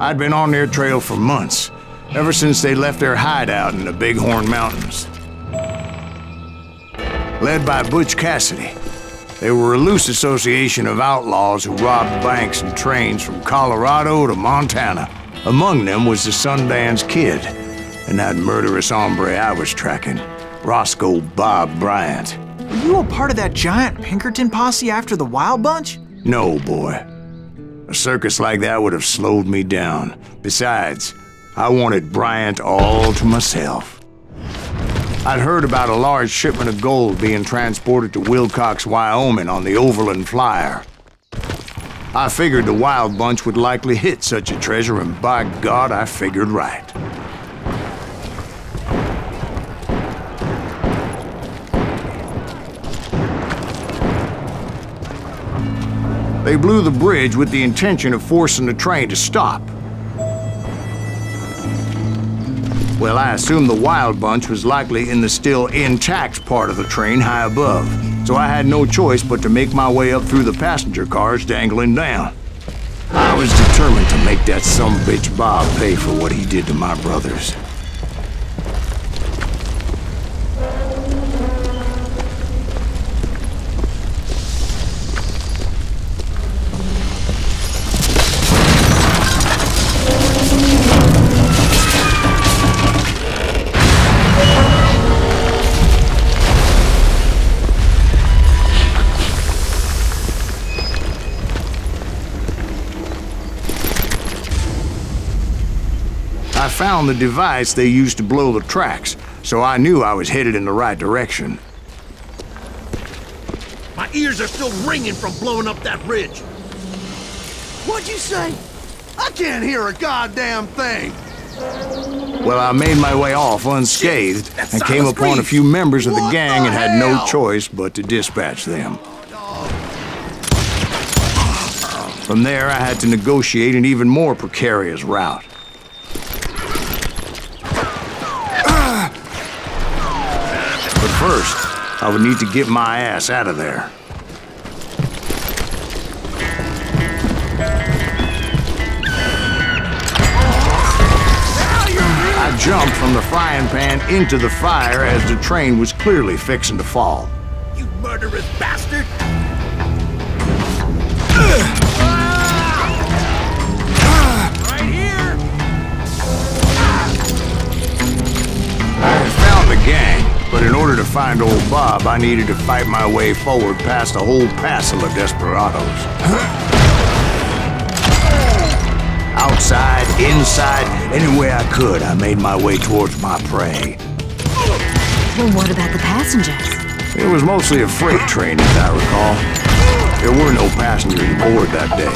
I'd been on their trail for months, ever since they left their hideout in the Bighorn Mountains. Led by Butch Cassidy, they were a loose association of outlaws who robbed banks and trains from Colorado to Montana. Among them was the Sundance Kid, and that murderous hombre I was tracking, Roscoe Bob Bryant. Were you a part of that giant Pinkerton posse after the Wild Bunch? No, boy. A circus like that would have slowed me down. Besides, I wanted Bryant all to myself. I'd heard about a large shipment of gold being transported to Wilcox, Wyoming on the Overland Flyer. I figured the Wild Bunch would likely hit such a treasure, and by God, I figured right. They blew the bridge with the intention of forcing the train to stop. Well, I assumed the Wild Bunch was likely in the still intact part of the train high above, so I had no choice but to make my way up through the passenger cars dangling down. I was determined to make that sumbitch Bob pay for what he did to my brothers. I found the device they used to blow the tracks, so I knew I was headed in the right direction. My ears are still ringing from blowing up that ridge. What'd you say? I can't hear a goddamn thing. Well, I made my way off unscathed and came upon a few members of the gang and had no choice but to dispatch them. From there, I had to negotiate an even more precarious route. But first, I would need to get my ass out of there. I jumped from the frying pan into the fire as the train was clearly fixing to fall. You murderous bastard! Right here! I had found the gang, but in order to find old Bob, I needed to fight my way forward past a whole passel of desperados. Outside, inside, any way I could, I made my way towards my prey. Well, what about the passengers? It was mostly a freight train, as I recall. There were no passengers aboard that day.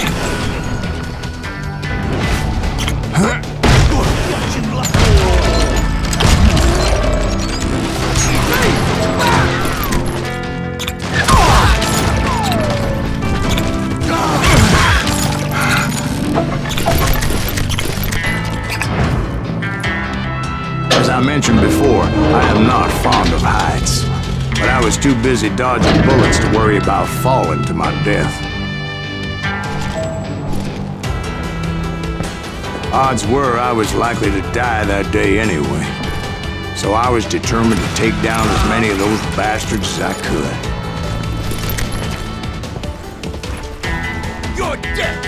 As I mentioned before, I am not fond of heights, but I was too busy dodging bullets to worry about falling to my death. Odds were I was likely to die that day anyway, so I was determined to take down as many of those bastards as I could. You're dead!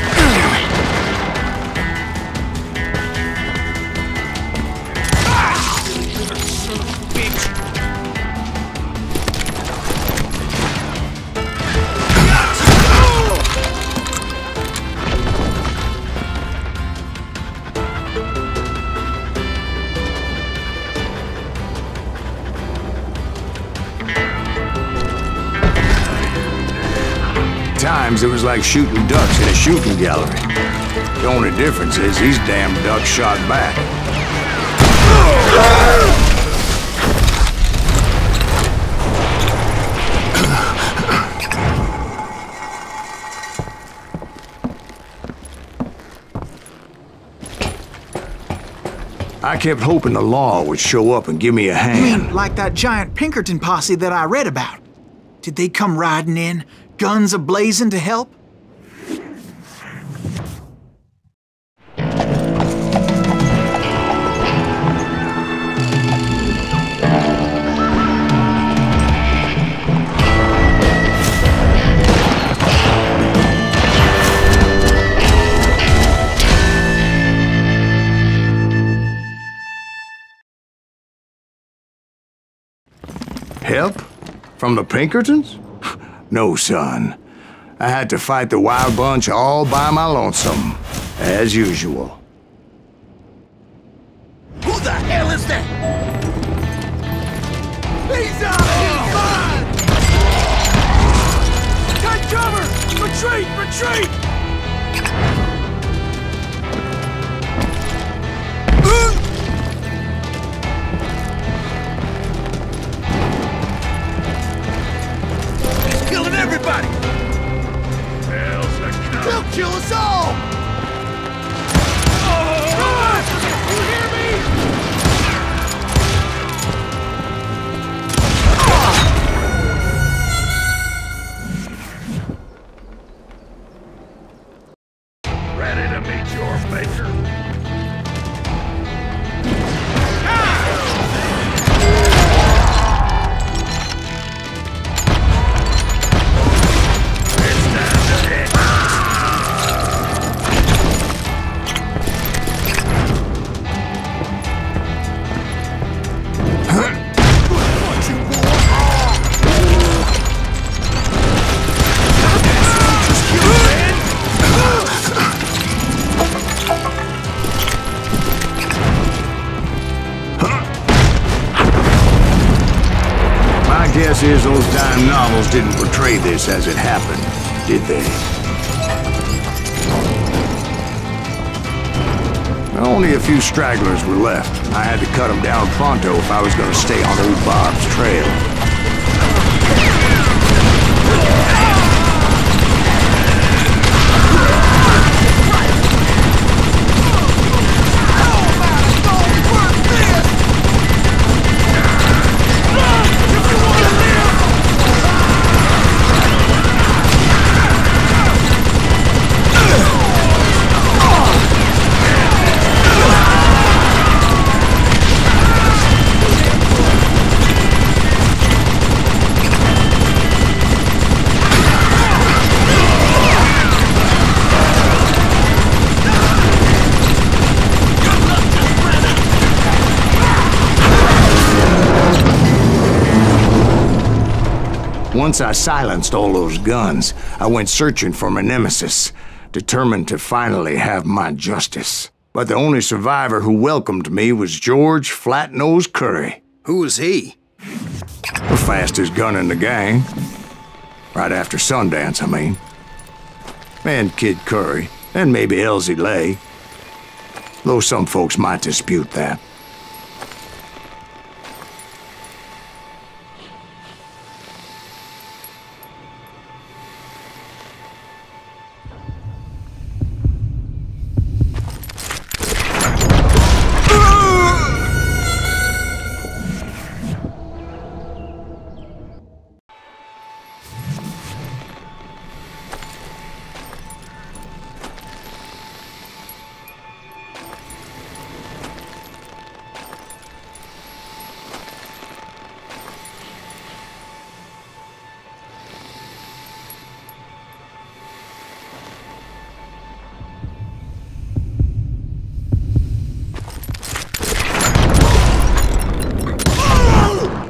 Times it was like shooting ducks in a shooting gallery. The only difference is these damn ducks shot back. I kept hoping the law would show up and give me a hand. You mean like that giant Pinkerton posse that I read about? Did they come riding in, guns a-blazing to help? From the Pinkertons? No, son. I had to fight the Wild Bunch all by my lonesome, as usual. Who the hell is that? He's out! He's mine! Take cover! Retreat! Retreat! He's killing everybody! He'll kill us all! You hear me? Ready to meet your maker? It's time to hit. Guess is those dime novels didn't portray this as it happened, did they? Only a few stragglers were left. I had to cut them down pronto if I was going to stay on old Bob's trail. Once I silenced all those guns, I went searching for my nemesis, determined to finally have my justice. But the only survivor who welcomed me was George Flat-Nosed Curry. Who was he? The fastest gun in the gang. Right after Sundance, I mean. And Kid Curry, and maybe Elsie Lay. Though some folks might dispute that.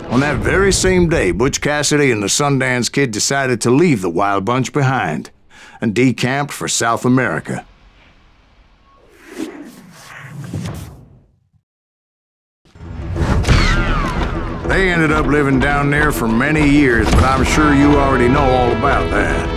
On that very same day, Butch Cassidy and the Sundance Kid decided to leave the Wild Bunch behind and decamped for South America. They ended up living down there for many years, but I'm sure you already know all about that.